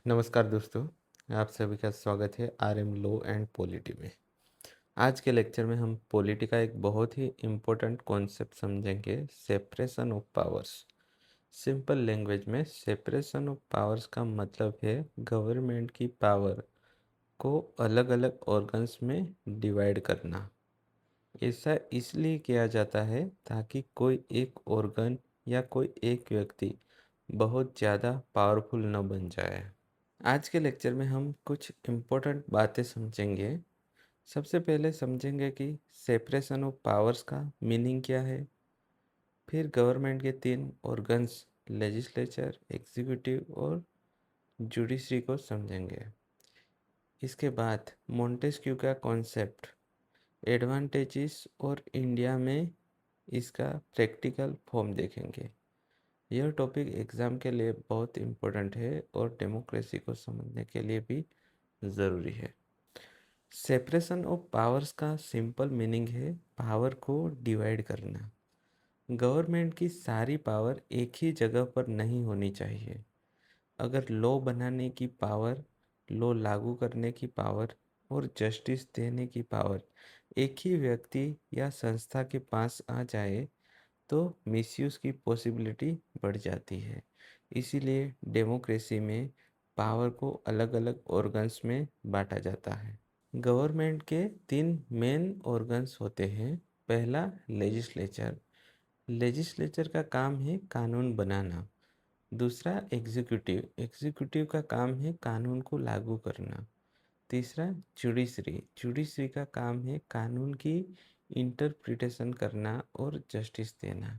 नमस्कार दोस्तों, आप सभी का स्वागत है आरएम लॉ एंड पॉलिटी में। आज के लेक्चर में हम पॉलिटी का एक बहुत ही इम्पोर्टेंट कॉन्सेप्ट समझेंगे, separation of powers. Simple language में सेपरेशन ऑफ पावर्स का मतलब है गवर्नमेंट की पावर को अलग अलग ऑर्गन्स में डिवाइड करना। ऐसा इसलिए किया जाता है ताकि कोई एक ऑर्गन या कोई एक व्यक्ति बहुत ज़्यादा पावरफुल न बन जाए। आज के लेक्चर में हम कुछ इम्पोर्टेंट बातें समझेंगे। सबसे पहले समझेंगे कि सेपरेशन ऑफ पावर्स का मीनिंग क्या है। फिर गवर्नमेंट के तीन ऑर्गन्स लेजिस्लेचर, एग्जीक्यूटिव और जुडिशरी को समझेंगे। इसके बाद मोंटेस्क्यू का कॉन्सेप्ट, एडवांटेजेस और इंडिया में इसका प्रैक्टिकल फॉर्म देखेंगे। यह टॉपिक एग्ज़ाम के लिए बहुत इम्पोर्टेंट है और डेमोक्रेसी को समझने के लिए भी ज़रूरी है। सेपरेशन ऑफ पावर्स का सिंपल मीनिंग है पावर को डिवाइड करना। गवर्नमेंट की सारी पावर एक ही जगह पर नहीं होनी चाहिए। अगर लॉ बनाने की पावर, लॉ लागू करने की पावर और जस्टिस देने की पावर एक ही व्यक्ति या संस्था के पास आ जाए तो मिसयूज़ की पॉसिबिलिटी बढ़ जाती है। इसीलिए डेमोक्रेसी में पावर को अलग अलग ऑर्गन्स में बांटा जाता है। गवर्नमेंट के तीन मेन ऑर्गन्स होते हैं। पहला लेजिस्लेचर। लेजिस्लेचर का काम है कानून बनाना। दूसरा एग्जीक्यूटिव। एग्जीक्यूटिव का काम है कानून को लागू करना। तीसरा जुडिशरी। जुडिशरी का काम है कानून की इंटरप्रिटेशन करना और जस्टिस देना।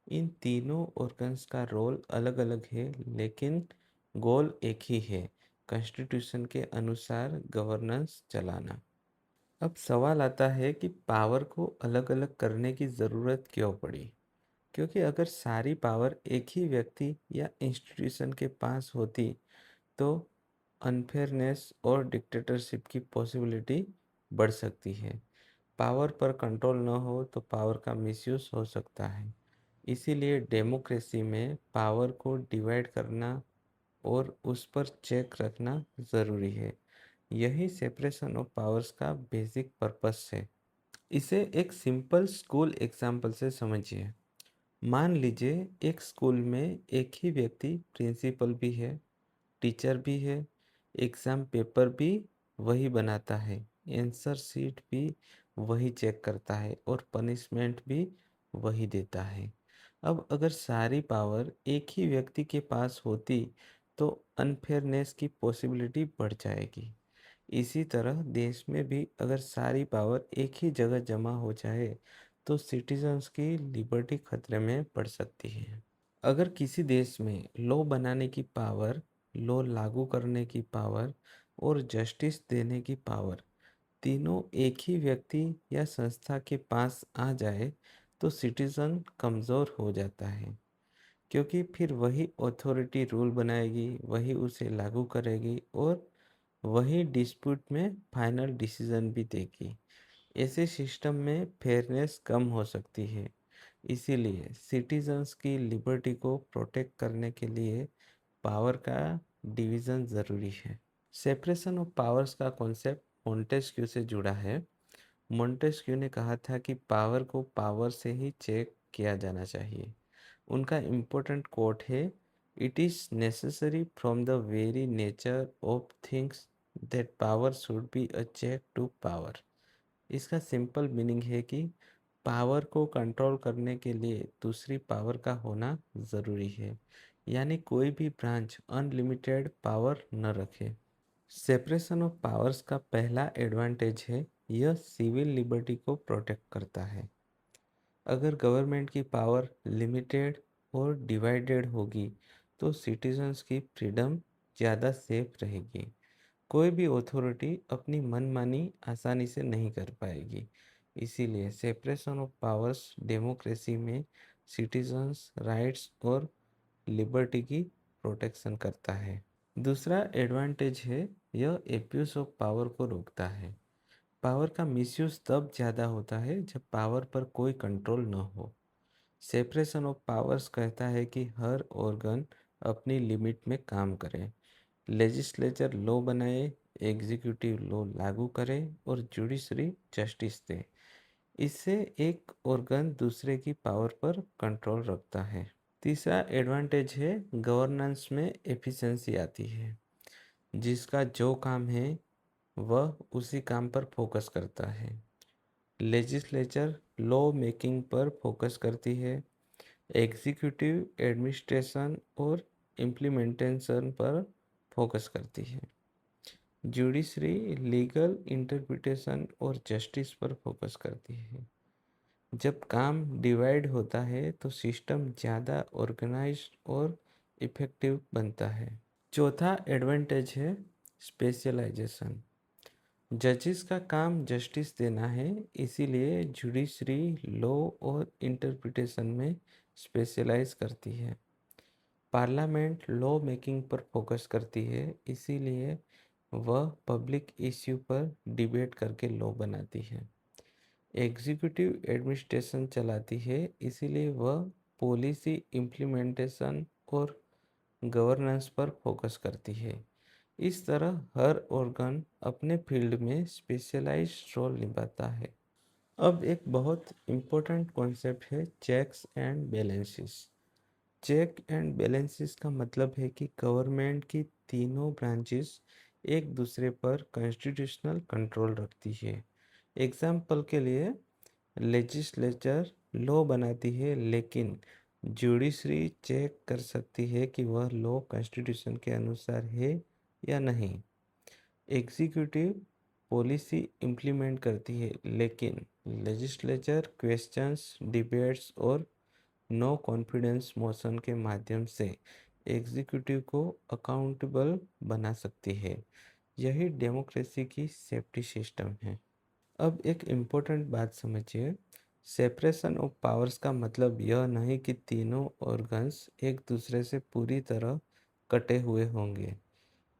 इन तीनों ऑर्गन्स का रोल अलग अलग है लेकिन गोल एक ही है, कॉन्स्टिट्यूशन के अनुसार गवर्नेंस चलाना। अब सवाल आता है कि पावर को अलग अलग करने की ज़रूरत क्यों पड़ी। क्योंकि अगर सारी पावर एक ही व्यक्ति या इंस्टीट्यूशन के पास होती तो अनफेयरनेस और डिक्टेटरशिप की पॉसिबिलिटी बढ़ सकती है। पावर पर कंट्रोल न हो तो पावर का मिसयूज़ हो सकता है। इसीलिए डेमोक्रेसी में पावर को डिवाइड करना और उस पर चेक रखना ज़रूरी है। यही सेपरेशन ऑफ पावर्स का बेसिक पर्पस है। इसे एक सिंपल स्कूल एग्जाम्पल से समझिए। मान लीजिए एक स्कूल में एक ही व्यक्ति प्रिंसिपल भी है, टीचर भी है, एग्ज़ाम पेपर भी वही बनाता है, आंसर शीट भी वही चेक करता है और पनिशमेंट भी वही देता है। अब अगर सारी पावर एक ही व्यक्ति के पास होती तो अनफेयरनेस की पॉसिबिलिटी बढ़ जाएगी। इसी तरह देश में भी अगर सारी पावर एक ही जगह जमा हो जाए तो सिटीजन्स की लिबर्टी खतरे में पड़ सकती है। अगर किसी देश में लॉ बनाने की पावर, लॉ लागू करने की पावर और जस्टिस देने की पावर तीनों एक ही व्यक्ति या संस्था के पास आ जाए तो सिटीजन कमज़ोर हो जाता है। क्योंकि फिर वही अथॉरिटी रूल बनाएगी, वही उसे लागू करेगी और वही डिस्प्यूट में फाइनल डिसीजन भी देगी। ऐसे सिस्टम में फेयरनेस कम हो सकती है। इसीलिए सिटीजन्स की लिबर्टी को प्रोटेक्ट करने के लिए पावर का डिवीज़न ज़रूरी है। सेपरेशन ऑफ पावर्स का कॉन्सेप्ट मोंटेस्क्यू से जुड़ा है। मोंटेस्क्यू ने कहा था कि पावर को पावर से ही चेक किया जाना चाहिए। उनका इम्पोर्टेंट कोट है, it is necessary from the very nature of things that power should be a check to power. इसका सिंपल मीनिंग है कि पावर को कंट्रोल करने के लिए दूसरी पावर का होना ज़रूरी है, यानी कोई भी ब्रांच अनलिमिटेड पावर न रखे। सेपरेशन ऑफ पावर्स का पहला एडवांटेज है, यह सिविल लिबर्टी को प्रोटेक्ट करता है। अगर गवर्नमेंट की पावर लिमिटेड और डिवाइडेड होगी तो सिटीजन्स की फ्रीडम ज़्यादा सेफ रहेगी। कोई भी अथॉरिटी अपनी मनमानी आसानी से नहीं कर पाएगी। इसीलिए सेपरेशन ऑफ पावर्स डेमोक्रेसी में सिटीजन्स राइट्स और लिबर्टी की प्रोटेक्शन करता है। दूसरा एडवांटेज है, यह एब्यूज़ ऑफ पावर को रोकता है। पावर का मिसयूज़ तब ज़्यादा होता है जब पावर पर कोई कंट्रोल न हो। सेपरेशन ऑफ पावर्स कहता है कि हर ऑर्गन अपनी लिमिट में काम करे, लेजिस्लेचर लॉ बनाए, एग्जीक्यूटिव लॉ लागू करे और जुडिशरी जस्टिस दे। इससे एक ऑर्गन दूसरे की पावर पर कंट्रोल रखता है। तीसरा एडवांटेज है गवर्नेंस में एफिशिएंसी आती है। जिसका जो काम है वह उसी काम पर फोकस करता है। लेजिस्लेचर लॉ मेकिंग पर फोकस करती है, एग्जीक्यूटिव एडमिनिस्ट्रेशन और इम्प्लीमेंटेशन पर फोकस करती है, जुडिशरी लीगल इंटरप्रिटेशन और जस्टिस पर फोकस करती है। जब काम डिवाइड होता है तो सिस्टम ज़्यादा ऑर्गेनाइज्ड और इफ़ेक्टिव बनता है। चौथा एडवांटेज है स्पेशलाइजेशन। जजिस का काम जस्टिस देना है, इसीलिए जुडिशरी लॉ और इंटरप्रिटेशन में स्पेशलाइज करती है। पार्लियामेंट लॉ मेकिंग पर फोकस करती है, इसीलिए वह पब्लिक इश्यू पर डिबेट करके लॉ बनाती है। एग्जीक्यूटिव एडमिनिस्ट्रेशन चलाती है, इसीलिए वह पॉलिसी इम्प्लीमेंटेशन और गवर्नेंस पर फोकस करती है। इस तरह हर ऑर्गन अपने फील्ड में स्पेशलाइज्ड रोल निभाता है। अब एक बहुत इम्पोर्टेंट कॉन्सेप्ट है checks and balances. Check and balances का मतलब है कि गवर्नमेंट की तीनों ब्रांचेस एक दूसरे पर कॉन्स्टिट्यूशनल कंट्रोल रखती है। एग्जाम्पल के लिए लेजिस्लेचर लॉ बनाती है, लेकिन जुडिशरी चेक कर सकती है कि वह लॉ कॉन्स्टिट्यूशन के अनुसार है या नहीं। एग्जीक्यूटिव पॉलिसी इम्प्लीमेंट करती है, लेकिन लेजिस्लेचर क्वेश्चंस, डिबेट्स और नो कॉन्फिडेंस मोशन के माध्यम से एग्जीक्यूटिव को अकाउंटेबल बना सकती है। यही डेमोक्रेसी की सेफ्टी सिस्टम है। अब एक इम्पोर्टेंट बात समझिए, सेपरेशन ऑफ पावर्स का मतलब यह नहीं कि तीनों ऑर्गन्स एक दूसरे से पूरी तरह कटे हुए होंगे।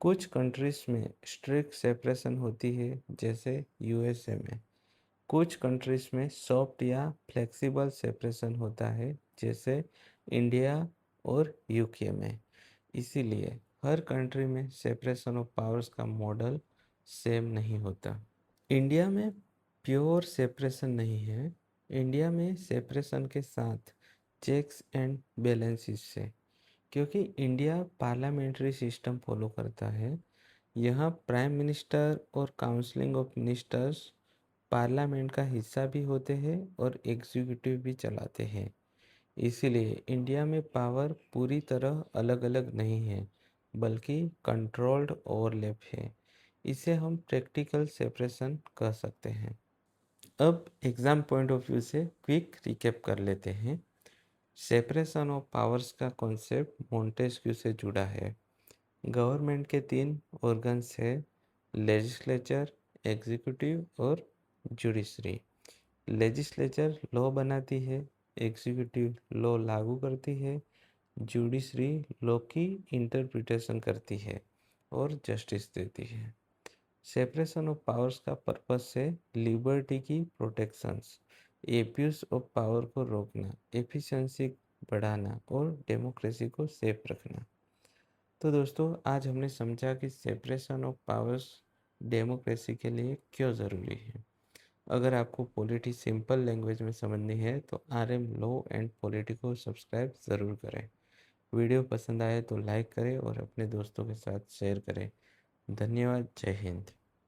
कुछ कंट्रीज में स्ट्रिक्ट सेपरेशन होती है, जैसे यूएसए में। कुछ कंट्रीज में सॉफ्ट या फ्लेक्सिबल सेपरेशन होता है, जैसे इंडिया और यूके में। इसीलिए हर कंट्री में सेपरेशन ऑफ पावर्स का मॉडल सेम नहीं होता। इंडिया में प्योर सेपरेशन नहीं है। इंडिया में सेपरेशन के साथ चेक्स एंड बैलेंसेस से, क्योंकि इंडिया पार्लियामेंट्री सिस्टम फॉलो करता है। यहाँ प्राइम मिनिस्टर और काउंसिलिंग ऑफ मिनिस्टर्स पार्लियामेंट का हिस्सा भी होते हैं और एग्जीक्यूटिव भी चलाते हैं। इसीलिए इंडिया में पावर पूरी तरह अलग अलग नहीं है, बल्कि कंट्रोल्ड ओवरलैप है। इसे हम प्रैक्टिकल सेपरेशन कह सकते हैं। अब एग्ज़ाम पॉइंट ऑफ व्यू से क्विक रिकैप कर लेते हैं। सेपरेशन ऑफ पावर्स का कॉन्सेप्ट मोंटेस्क्यू से जुड़ा है। गवर्नमेंट के तीन ऑर्गन्स है, लेजिस्लेचर, एग्जीक्यूटिव और जुडिशरी। लेजिस्लेचर लॉ बनाती है, एग्जीक्यूटिव लॉ लागू करती है, जुडिशरी लॉ की इंटरप्रिटेशन करती है और जस्टिस देती है। सेपरेशन ऑफ पावर्स का पर्पस है लिबर्टी की प्रोटेक्शंस, एब्यूज ऑफ पावर को रोकना, एफिशिएंसी बढ़ाना और डेमोक्रेसी को सेफ रखना। तो दोस्तों, आज हमने समझा कि सेपरेशन ऑफ पावर्स डेमोक्रेसी के लिए क्यों ज़रूरी है। अगर आपको पॉलिटी सिंपल लैंग्वेज में समझनी है तो RM लॉ एंड पॉलिटी को सब्सक्राइब ज़रूर करें। वीडियो पसंद आए तो लाइक करें और अपने दोस्तों के साथ शेयर करें। धन्यवाद। जय हिंद।